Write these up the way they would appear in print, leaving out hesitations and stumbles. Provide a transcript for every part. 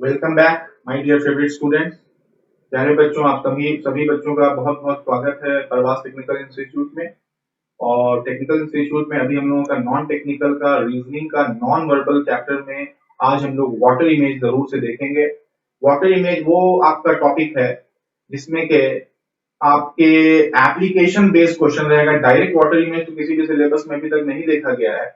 Welcome back my dear favourite students. प्यारे बच्चों, आप सभी बच्चों का बहुत बहुत स्वागत है प्रवास टेक्निकल इंस्टीट्यूट में। और टेक्निकल इंस्टीट्यूट में अभी हम लोगों का नॉन टेक्निकल का रीजनिंग का नॉन वर्बल चैप्टर में आज हम लोग वाटर इमेज जरूर से देखेंगे। वाटर इमेज वो आपका टॉपिक है जिसमें के आपके एप्लीकेशन बेस्ड क्वेश्चन रहेगा। डायरेक्ट वाटर इमेज तो किसी भी सिलेबस में अभी तक नहीं देखा गया है,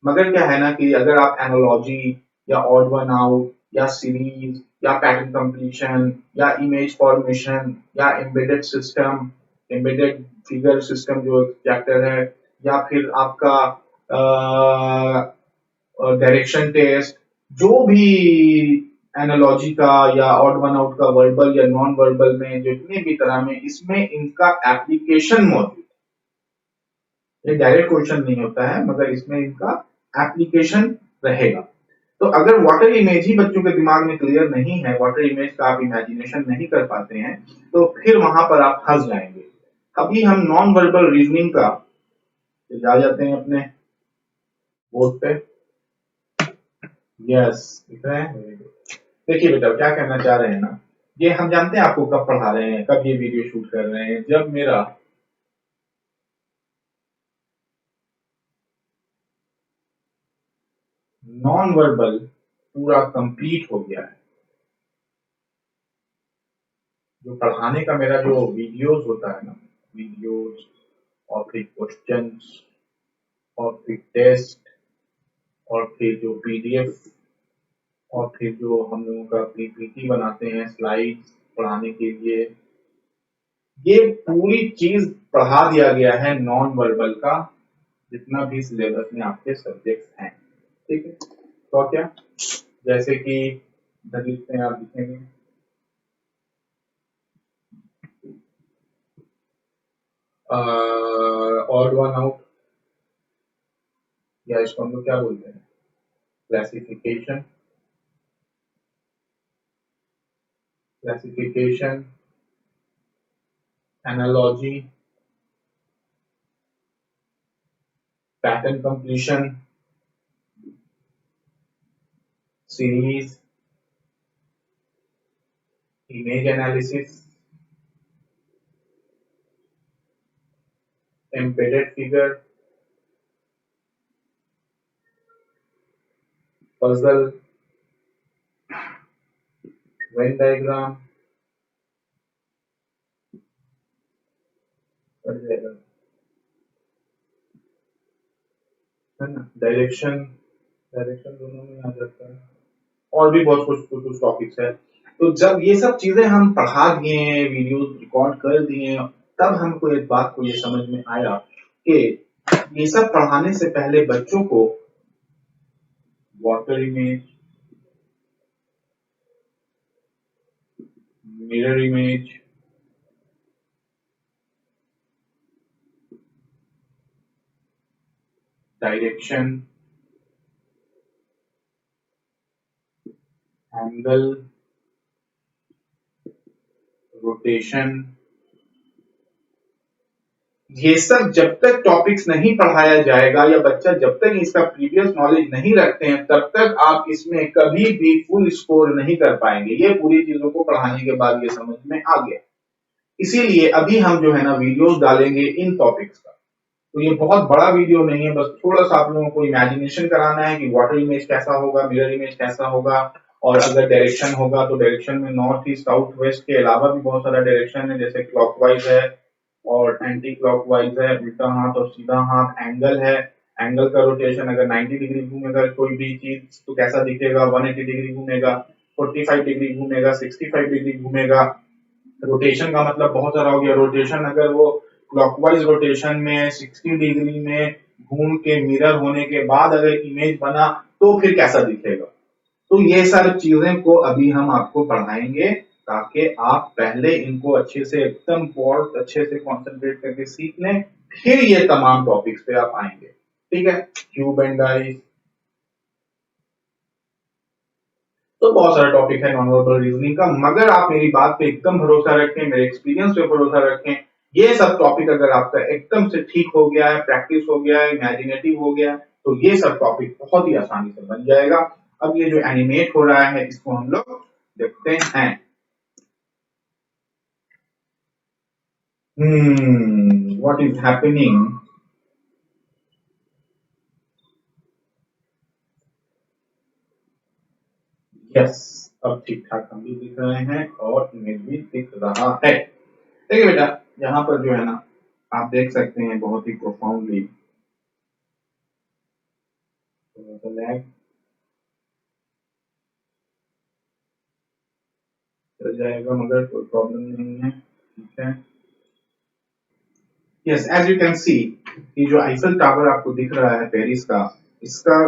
मगर क्या है ना कि अगर आप एनालॉजी या ऑड वन आउट या सीरीज या पैटर्न कंप्लीशन या इमेज फॉर्मेशन या embedded system, embedded figure system जो चैप्टर है, या फिर आपका डायरेक्शन टेस्ट, जो भी एनालॉजी का या ऑड वन आउट का वर्बल या नॉन वर्बल में जितने भी तरह में इसमें इनका एप्लीकेशन मौजूद है। ये डायरेक्ट क्वेश्चन नहीं होता है मगर इसमें इनका एप्लीकेशन रहेगा। तो अगर वाटर इमेज ही बच्चों के दिमाग में क्लियर नहीं है, वाटर इमेज का आप इमेजिनेशन नहीं कर पाते हैं, तो फिर वहां पर आप फंस जाएंगे। अभी हम नॉन वर्बल रीजनिंग का आ जाते हैं अपने बोर्ड पे। यस, दिख रहे हैं? देखिए बेटा, क्या कहना चाह रहे हैं ना, ये हम जानते हैं आपको कब पढ़ा रहे हैं, कब ये वीडियो शूट कर रहे हैं, जब मेरा नॉन वर्बल पूरा कंप्लीट हो गया है। जो पढ़ाने का मेरा जो वीडियोस होता है ना, वीडियोस और फिर क्वेश्चंस और फिर टेस्ट और फिर जो पीडीएफ और फिर जो हम लोगों का पीपीटी बनाते हैं स्लाइड्स पढ़ाने के लिए, ये पूरी चीज पढ़ा दिया गया है नॉन वर्बल का, जितना भी सिलेबस में आपके सब्जेक्ट्स हैं। ठीक है, तो क्या जैसे कि इधर लिखते हैं, आप लिखेंगे ऑड वन आउट, या इसको हम लोग क्या बोलते हैं, classification, analogy, pattern completion, series, image analysis, embedded figure, puzzle, Venn diagram, है ना, डायरेक्शन दोनों में आ जाता है, और भी बहुत कुछ टॉपिक्स है। तो जब ये सब चीजें हम पढ़ा दिए, वीडियो रिकॉर्ड कर दिए, तब हमको एक बात को ये समझ में आया कि ये सब पढ़ाने से पहले बच्चों को water image, mirror image, direction, angle, rotation, ये सब जब तक टॉपिक्स नहीं पढ़ाया जाएगा या बच्चा जब तक इसका प्रीवियस नॉलेज नहीं रखते हैं, तब तक आप इसमें कभी भी फुल स्कोर नहीं कर पाएंगे। ये पूरी चीजों को पढ़ाने के बाद ये समझ में आ गया। इसीलिए अभी हम जो है ना वीडियोस डालेंगे इन टॉपिक्स का। तो ये बहुत बड़ा वीडियो नहीं है, बस थोड़ा सा आप लोगों को इमेजिनेशन कराना है कि वाटर इमेज कैसा होगा, मिरर इमेज कैसा होगा, और अगर डायरेक्शन होगा तो डायरेक्शन में नॉर्थ ईस्ट साउथ वेस्ट के अलावा भी बहुत सारा डायरेक्शन है, जैसे क्लॉकवाइज है और एंटी क्लॉकवाइज है, उल्टा हाथ और सीधा हाथ, एंगल है, एंगल का रोटेशन अगर 90 डिग्री घूमेगा कोई भी चीज तो कैसा दिखेगा, 180 डिग्री घूमेगा, 45 डिग्री घूमेगा, 65 डिग्री घूमेगा। रोटेशन का मतलब बहुत सारा हो गया। रोटेशन अगर वो क्लॉकवाइज रोटेशन में 60 डिग्री में घूम के मिरर होने के बाद अगर इमेज बना तो फिर कैसा दिखेगा। तो ये सारी चीजें को अभी हम आपको पढ़ाएंगे ताकि आप पहले इनको अच्छे से एकदम बहुत अच्छे से कंसंट्रेट करके सीख लें, फिर ये तमाम टॉपिक्स पे आप आएंगे। ठीक है, क्यूब एंड डाइस, तो बहुत सारा टॉपिक है नॉन वर्बल रीजनिंग का, मगर आप मेरी बात पे एकदम भरोसा रखें, मेरे एक्सपीरियंस पे भरोसा रखें। ये सब टॉपिक अगर आपका एकदम से ठीक हो गया है, प्रैक्टिस हो गया है, इमेजिनेटिव हो गया, तो ये सब टॉपिक बहुत ही आसानी से बन जाएगा। अब ये जो एनिमेट हो रहा है इसको हम लोग देखते हैं। What is happening? यस, अब ठीक ठाक हम भी दिख रहे हैं और इमेज भी दिख रहा है। देखिए बेटा, यहाँ पर जो है ना, आप देख सकते हैं बहुत ही प्रोफाउंडली, थोड़ा सा लैग चल जाएगा मगर कोई प्रॉब्लम नहीं है, ठीक है। Yes, as you can see, ये जो आईफल टावर आपको दिख रहा है पेरिस का, इसका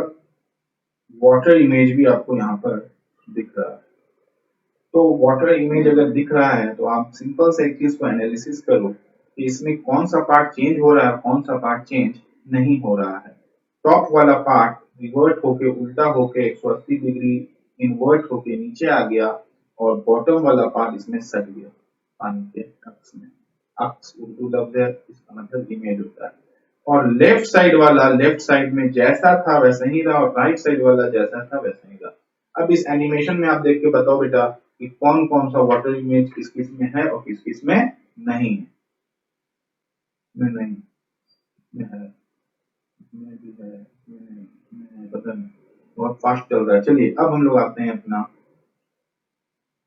वाटर इमेज भी आपको यहाँ पर दिख रहा है। तो वाटर इमेज अगर दिख रहा है तो आप सिंपल से एक चीज को एनालिसिस करो कि इसमें कौन सा पार्ट चेंज हो रहा है, कौन सा पार्ट चेंज नहीं हो रहा है। टॉप वाला पार्ट रिवर्ट होके, उल्टा होके 180 डिग्री इन्वर्ट होके नीचे आ गया, और बॉटम वाला पार्ट इसमें सट गया पानी के अक्स में। अक्स उर्दू लफ्ज है, इसका मतलब इमेज होता है। और लेफ्ट साइड वाला लेफ्ट साइड में जैसा था वैसा ही रहा, और राइट साइड वाला जैसा था वैसा ही रहा। अब इस एनिमेशन में आप देख के बताओ बेटा कि कौन कौन सा वाटर इमेज किस किस में है और किस किस में नहीं है। में नहीं, में है, में भी है, में है, पता नहीं, बहुत फास्ट चल रहा है। चलिए अब हम लोग आते हैं अपना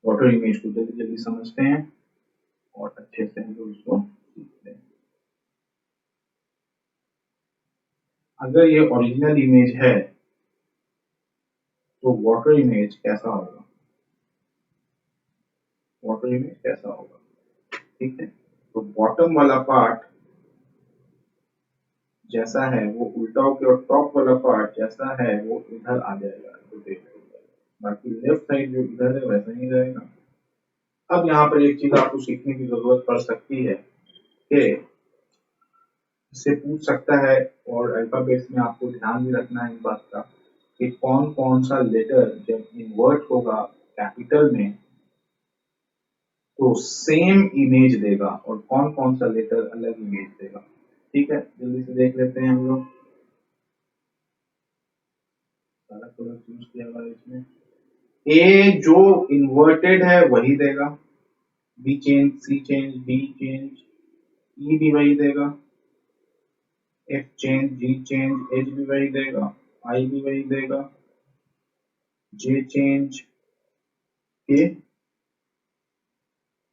वाटर इमेज को जल्दी जल्दी समझते हैं और अच्छे से हम लोग इसको सीखते हैं। अगर ये ओरिजिनल इमेज है तो वाटर इमेज कैसा होगा, वाटर इमेज कैसा होगा, ठीक है। तो बॉटम वाला पार्ट जैसा है वो उल्टा होकर, और टॉप वाला पार्ट जैसा है वो इधर आ जाएगा, रोटेट हो जाएगा। बाकी लेफ्ट साइड जो इधर है वैसा ही रहेगा। अब यहाँ पर एक चीज आपको सीखने की जरूरत पड़ सकती है कि इससे पूछ सकता है, और अल्फाबेट्स में आपको ध्यान भी रखना है इस बात का कि कौन कौन सा लेटर जब इन्वर्ट होगा कैपिटल में तो सेम इमेज देगा, और कौन कौन सा लेटर अलग इमेज देगा। ठीक है, जल्दी से देख लेते हैं हम लोग। सारा कलर चूज किया हुआ है इसमें। ए जो इन्वर्टेड है वही देगा, B change, C change, D change, E भी वही देगा, F change, G change, H भी वही देगा, आई भी वही देगा, जे चेंज, के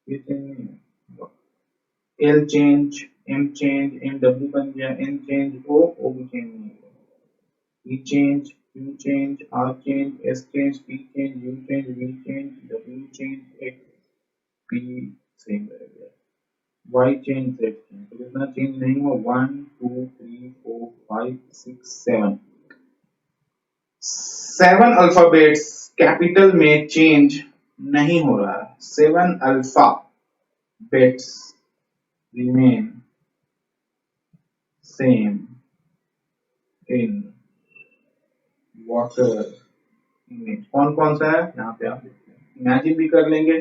ये चेंज नहीं है, L change, M change, M W बन गया, एन चेंज, ओ भी चेंज नहीं होगा, E change, Q change, R change, S change, T change, U change, V change, W change, X, P same रहेगा, वाई चेंज, जेड चेंज। तो कितना change नहीं हुआ, 1 2 3 4 5 6 7, 7 अल्फाबेट्स कैपिटल में चेंज नहीं हो रहा है। 7 alphabets remain same in water image. कौन कौन सा है यहाँ पे आप इमेजिन भी कर लेंगे।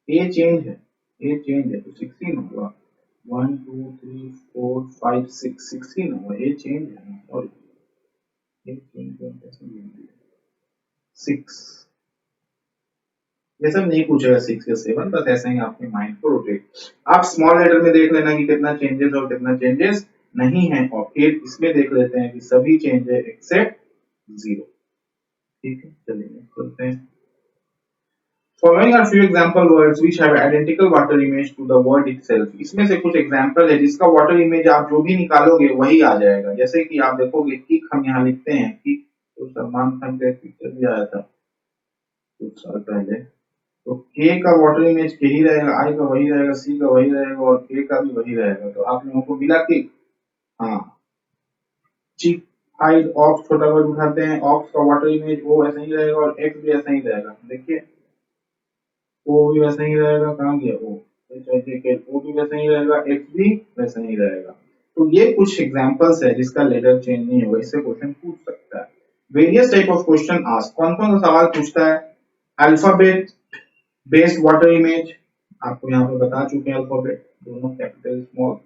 ए चेंज है, ए चेंज है तो 16 होगा, 1 2 3 4 5 6 16 होगा, ए चेंज है, सॉरी ए चेंज है, 6। ये सब नहीं पूछेगा 6 या 7, बस ऐसे ही आपके माइंड को रोटेट। आप स्मॉल लेटर में देख लेना कि कितना चेंजेस और कितना चेंजेस नहीं है, और फिर इसमें देख लेते हैं कि सभी चेंज है एक्सेप्ट 0। ठीक है, चलिए चलते हैं। Following are few example words which have identical water image to the word itself. इसमें से कुछ एग्जाम्पल है जिसका वाटर इमेज आप जो भी निकालोगे वही आ जाएगा। जैसे कि आप देखोगे किक, हम यहाँ लिखते हैं किक, तो सलमान खान का एक पिक्चर भी आया था कुछ साल पहले। तो के का वाटर इमेज के ही रहेगा, आई का वही रहेगा, सी का वही रहेगा, और के का भी वही रहेगा। तो आप लोगों को मिला किक। हाँ, चिक, हाइड, ऑक्स, छोटा वर्ड उठाते हैं, ऑक्स का वाटर इमेज वो ऐसा ही रहेगा, और एक्स भी ऐसा ही रहेगा। देखिए ओ भी वैसा ही रहेगा, कहाँ गया ओ, ओ भी वैसा ही रहेगा, एक्स भी वैसा ही रहेगा। तो ये कुछ एग्जांपल्स है जिसका लेटर चेंज नहीं होगा, इससे क्वेश्चन पूछ सकता है। Various type of question ask, कौन कौन सा सवाल पूछता है। अल्फाबेट बेस्ड वाटर इमेज, आपको यहाँ पे बता चुके हैं अल्फाबेट दोनों कैपिटल स्मॉल।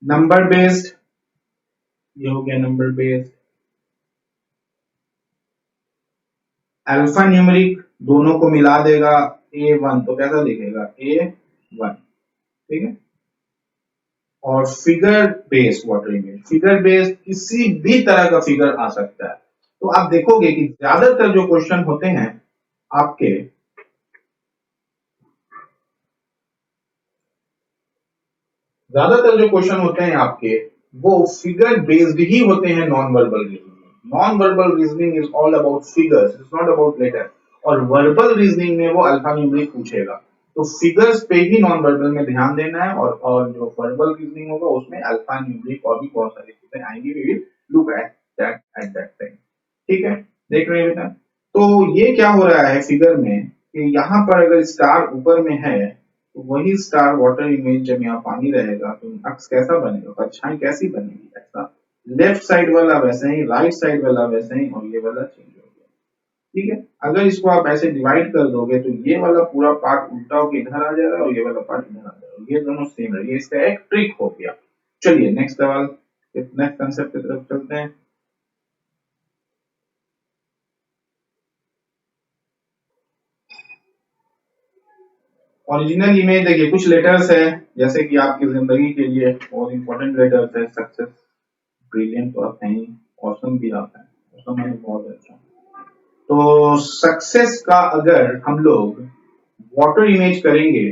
नंबर बेस्ड, ये हो गया नंबर बेस्ड। अल्फा न्यूमेरिक दोनों को मिला देगा A1, तो कैसा दिखेगा A1, ठीक है। और figure based water image, figure based किसी भी तरह का फिगर आ सकता है। तो आप देखोगे कि ज्यादातर जो क्वेश्चन होते हैं आपके, ज्यादातर जो क्वेश्चन होते हैं आपके वो फिगर बेस्ड ही होते हैं non verbal reasoning. Non verbal reasoning is all about figures, it's not about letter. और वर्बल रीजनिंग में वो अल्फा न्यूमेरिक पूछेगा, तो फिगर्स पे ही नॉन वर्बल में ध्यान देना है। और जो वर्बल रीजनिंग होगा उसमें अल्फा न्यूमेरिक और भी बहुत सारी चीजें आएंगी, we will look at that time, ठीक है। देख रहे हैं बेटा, तो ये क्या हो रहा है फिगर में कि यहाँ पर अगर स्टार ऊपर में है तो वही स्टार वाटर इमेज जब यहाँ पानी रहेगा तो अक्स कैसा बनेगा, परछाई कैसी बनेगी, ऐसा लेफ्ट साइड वाला वैसे ही, राइट साइड वाला वैसे ही, और ये वाला चेंज हो गया, ठीक है। अगर इसको आप ऐसे डिवाइड कर दोगे तो ये वाला पूरा पार्ट उल्टा होकर इधर आ जाएगा और ये वाला पार्ट इधर आ जाएगा, ये दोनों सेम है, ये इसका एक ट्रिक हो गया। चलिए नेक्स्ट सवाल, नेक्स्ट कंसेप्ट की तरफ चलते हैं। ओरिजिनल इमेज देखिए, कुछ लेटर्स है जैसे कि आपकी जिंदगी के लिए बहुत इंपॉर्टेंट लेटर्स है, सक्सेस, ब्रिलियंट तो आप हैं ही, ऑसम भी आता है, ऑसम है बहुत अच्छा। तो सक्सेस का अगर हम लोग वाटर इमेज करेंगे,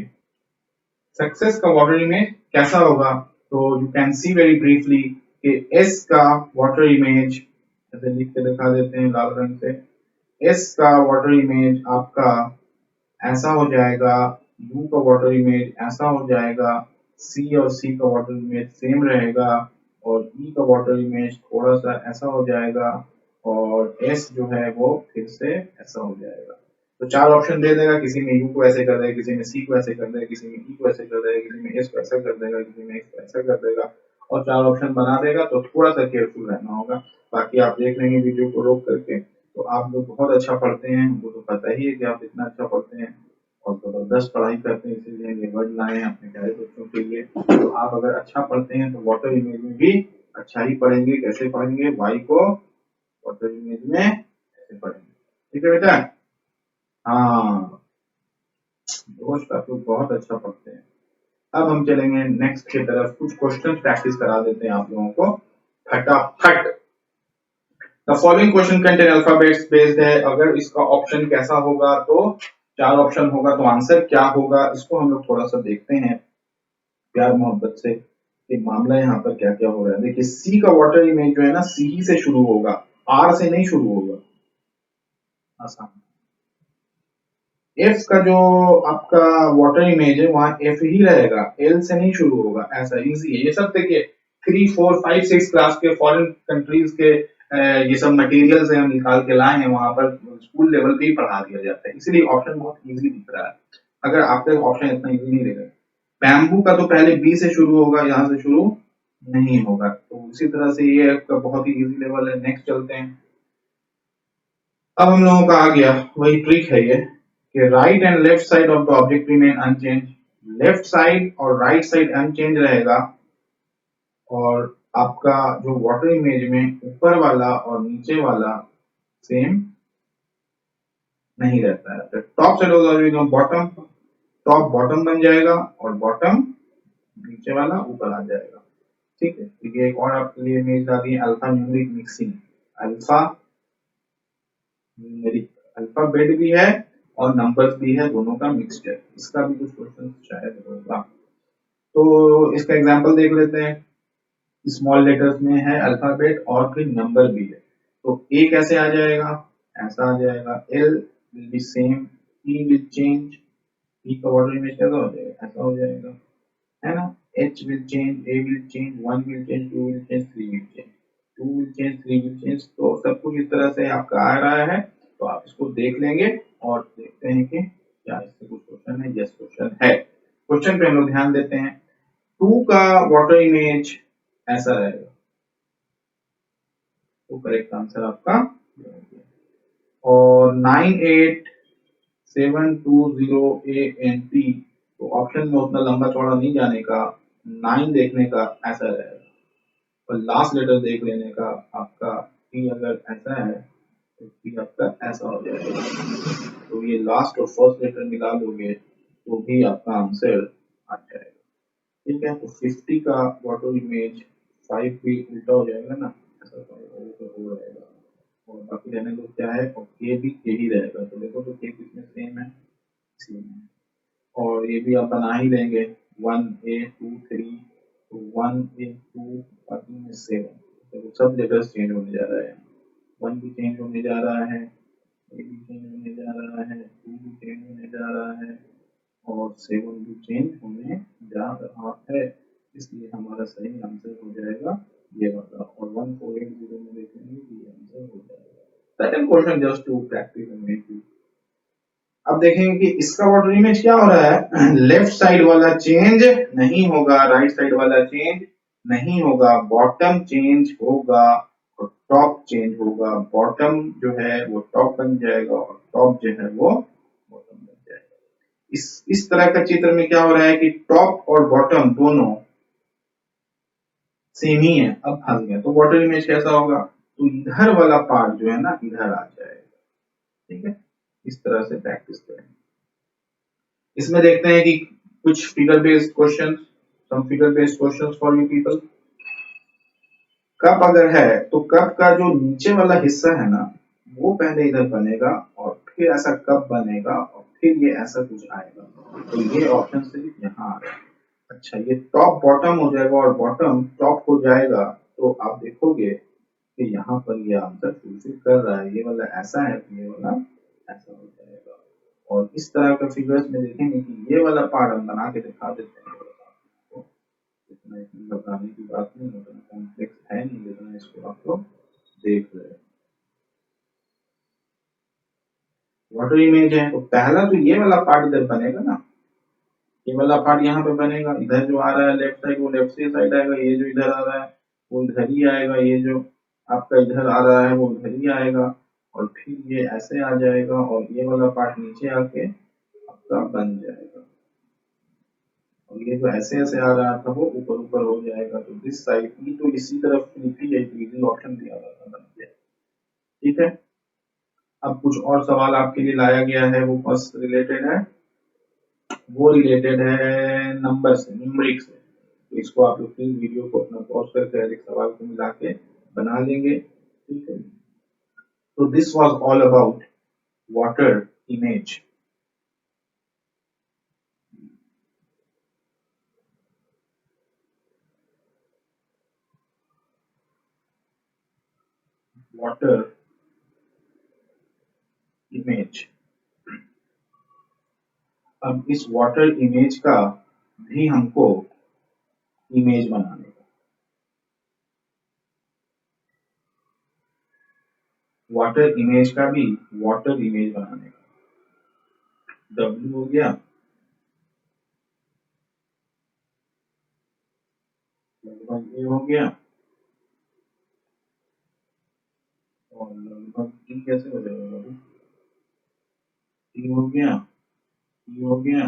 सक्सेस का वाटर इमेज कैसा होगा, तो you can C very briefly कि एस का वाटर इमेज ऐसे लिख के दिखा देते हैं लाल रंग से। एस का वाटर इमेज आपका ऐसा हो जाएगा, यू का वाटर इमेज ऐसा हो जाएगा, सी और सी का वाटर इमेज सेम रहेगा, और ई का वाटर इमेज थोड़ा सा ऐसा हो जाएगा, और एस जो है वो फिर से ऐसा हो जाएगा। तो चार ऑप्शन दे देगा, किसी में यू को ऐसे कर देगा, किसी में सी को ऐसे कर देगा, किसी में ई को ऐसे कर देगा, किसी में एस को ऐसा कर देगा, किसी में एक्स को ऐसा कर देगा, और चार ऑप्शन बना देगा। तो थोड़ा सा केयरफुल रहना होगा, बाकी आप देख लेंगे वीडियो को रोक करके। तो आप लोग बहुत अच्छा पढ़ते हैं, वो तो पता ही है कि आप इतना अच्छा पढ़ते हैं और जबरदस्त पढ़ाई करते हैं, इसीलिए ये वर्ड लाए हैं अपने प्यारे बच्चों के लिए। तो आप अगर अच्छा पढ़ते हैं तो वाटर इमेज में भी अच्छा ही पढ़ेंगे। कैसे पढ़ेंगे, वाई को वाटर इमेज में ऐसे पढ़ेंगे, ठीक है बेटा। हाँ दोस्त, आप लोग बहुत अच्छा पढ़ते हैं। अब हम चलेंगे नेक्स्ट की तरफ, कुछ क्वेश्चन प्रैक्टिस करा देते हैं आप लोगों को फटाफट। The following question contain alphabets based है, अगर इसका ऑप्शन कैसा होगा, तो चार ऑप्शन होगा तो आंसर क्या होगा, इसको हम लोग थोड़ा सा देखते हैं प्यार मोहब्बत से कि मामला यहाँ पर क्या क्या हो रहा है। देखिए सी का वाटर इमेज जो है ना, सी ही से शुरू होगा, आर से नहीं शुरू होगा, आसान। एफ का जो आपका वाटर इमेज है वहां एफ ही रहेगा, एल से नहीं शुरू होगा, ऐसा इजी है ये सब। देखिए 3, 4, 5, 6 क्लास के फॉरेन कंट्रीज के ये सब मटेरियल से हम निकाल के लाए हैं, वहां पर स्कूल लेवल पे ही पढ़ा दिया जाता है, इसलिए ऑप्शन बहुत इजी दिख रहा है। अगर आपका ऑप्शन इतना इजी नहीं रहेगा, बैम्बू का तो पहले बी से शुरू होगा, यहाँ से शुरू नहीं होगा, तो उसी तरह से ये आपका बहुत ही इजी लेवल है। नेक्स्ट चलते हैं। अब हम लोगों का आ गया वही ट्रिक है ये कि right and left side of the object remain unchange, left side और राइट साइड अनचेंज रहेगा, और आपका जो वाटर इमेज में ऊपर वाला और नीचे वाला सेम नहीं रहता है। Top side of bottom, top bottom बन जाएगा और बॉटम नीचे वाला ऊपर आ जाएगा, ठीक है। तो ये एक और आपके लिए इमेज आ रही है, alpha numeric mixing, alpha numeric, alphabet भी है और नंबर्स भी है, दोनों का मिक्सचर, इसका भी कुछ क्वेश्चन शायद होगा। तो इसका एग्जांपल देख लेते हैं। स्मॉल लेटर्स में है अल्फाबेट और फिर नंबर भी है, तो ए कैसे आ जाएगा, ऐसा आ जाएगा, L will be same, E will change, E का ऑर्डर इमेज कैसा हो जाएगा, ऐसा हो जाएगा, है ना। H will change, A will change, 1 will change, 2 will change, 3 will change, 2 will change, 3 will change. तो सब कुछ इस तरह से आपका आ रहा है, तो आप इसको देख लेंगे और देखते हैं कि क्या इससे कुछ क्वेश्चन है। यस क्वेश्चन है, क्वेश्चन पे हम लोग ध्यान देते हैं। 2 का वाटर इमेज ऐसा रहेगा, तो करेक्ट आंसर आपका। और 987208 तो ऑप्शन में उतना लंबा चौड़ा नहीं जाने का, 9 देखने का ऐसा रहेगा, और लास्ट लेटर देख लेने का आपका, टी अगर ऐसा है 50 आपका ऐसा हो जाएगा। तो ये लास्ट और फर्स्ट लेटर मिला लोगे तो भी आपका आंसर आ जाएगा। ठीक है, तो 50 का वाटर इमेज 5 भी उल्टा हो जाएगा ना, ऐसा हो रहेगा। और बाकी रहने दो क्या है, और के भी के ही रहेगा। तो देखो तो के कितने सेम है, सेम है। और ये भी आप बना ही लेंगे 1 A 2 3, तो 1 A 2 बाकी में 7। तो सब लेटर्स चेंज होने जा रहा है। 1 भी चेंज होने जा रहा है, ए भी चेंज होने जा रहा है, 2 भी चेंज होने जा रहा है, और 7 भी चेंज होने जा रहा है। इसलिए हमारा सही आंसर हो जाएगा ये वाला। और 1480 में देखेंगे कि ये आंसर हो जाएगा। Second question just to practise and make you. अब देखेंगे कि इसका वाटर इमेज क्या हो रहा है। लेफ्ट साइड वाला चेंज नहीं होगा, राइट साइड वाला चेंज नहीं होगा, बॉटम चेंज होगा और टॉप चेंज होगा। बॉटम जो है वो टॉप बन जाएगा और टॉप जो है वो बॉटम बन जाएगा। इस तरह का चित्र में क्या हो रहा है कि टॉप और बॉटम दोनों सेम ही है। अब फंस गया तो वाटर इमेज कैसा होगा, तो इधर वाला पार्ट जो है ना इधर आ जाएगा। ठीक है, इस तरह से प्रैक्टिस करें। इसमें देखते हैं कि कुछ figure based question, some figure based question for you people. Cup अगर है तो कप का जो नीचे वाला हिस्सा है ना वो पहले इधर बनेगा और फिर ऐसा कप बनेगा और फिर ये ऐसा कुछ आएगा। तो ये ऑप्शन सिर्फ यहाँ आ रहा है। अच्छा, ये टॉप बॉटम हो जाएगा और बॉटम टॉप हो जाएगा। तो आप देखोगे कि यहाँ पर ये आंसर फुलफिल कर रहा है। ये वाला ऐसा है तो ये वाला ऐसा हो जाएगा। और इस तरह का फिगर्स में देखेंगे कि ये वाला पार्ट हम बना के दिखा देते हैं। तो इतना इसमें बताने की बात नहीं, उतना कॉम्प्लेक्स है नहीं, जितना इसको आप लोग देख रहे हैं। वाटर इमेज है तो पहला तो ये वाला पार्ट इधर बनेगा ना, ये वाला पार्ट यहाँ पे बनेगा। इधर जो आ रहा है लेफ्ट साइड वो लेफ्ट साइड आएगा, ये जो इधर आ रहा है वो इधर ही आएगा, ये जो आपका इधर आ रहा है वो इधर ही आएगा। और फिर ये ऐसे आ जाएगा और ये वाला पार्ट नीचे आके आपका बन जाएगा। और ये जो ऐसे ऐसे आ रहा था वो ऊपर ऊपर हो जाएगा। तो दिस साइड की तो इसी तरफ इजी ऑप्शन दिया हुआ था, बन गया। ठीक है, अब कुछ और सवाल आपके लिए लाया गया है, वो फर्स्ट रिलेटेड है, वो रिलेटेड है नंबर से, न्यूमेरिक से। तो इसको आप लोग प्लीज वीडियो को अपना पॉज करके हर एक सवाल को मिला के बना लेंगे। ठीक है, तो this was all about water image. Water image. अब इस वाटर इमेज का भी हमको इमेज बनाने का, वाटर इमेज का भी वाटर इमेज बनाने का। W हो गया, लगभग ए हो गया, और लगभग टी कैसे हो जाएगा, टी हो गया, टी हो गया,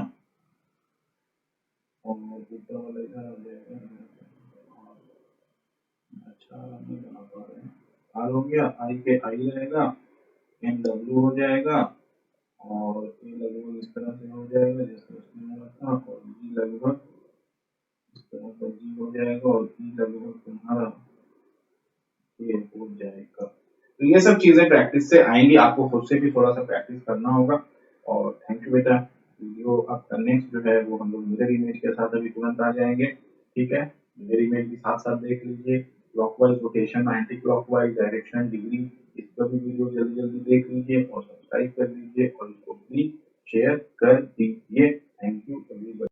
और ऊपर वाला इधर आ जाएगा। अच्छा नहीं बना पा रहे हैं। आर हो गया, आई पे आई रहेगा, एम डब्ल्यू हो जाएगा, और ए लगभग इस तरह से हो जाएगा जैसे उसमें हुआ था, और जी लगभग इस तरह का जी हो जाएगा, और ई लगभग तुम्हारा ये हो जाएगा। तो ये सब चीजें प्रैक्टिस से आएंगी, आपको खुद से भी थोड़ा सा प्रैक्टिस करना होगा। और थैंक यू बेटा। वीडियो आपका नेक्स्ट जो है वो हम लोग मिरर इमेज के साथ अभी तुरंत आ जाएंगे। ठीक है, मिरर इमेज भी साथ साथ देख लीजिए, clockwise rotation, anti clockwise direction, degree, इसका भी वीडियो जल्दी जल्दी देख लीजिए और सब्सक्राइब कर लीजिए और इसको प्लीज शेयर कर दीजिए।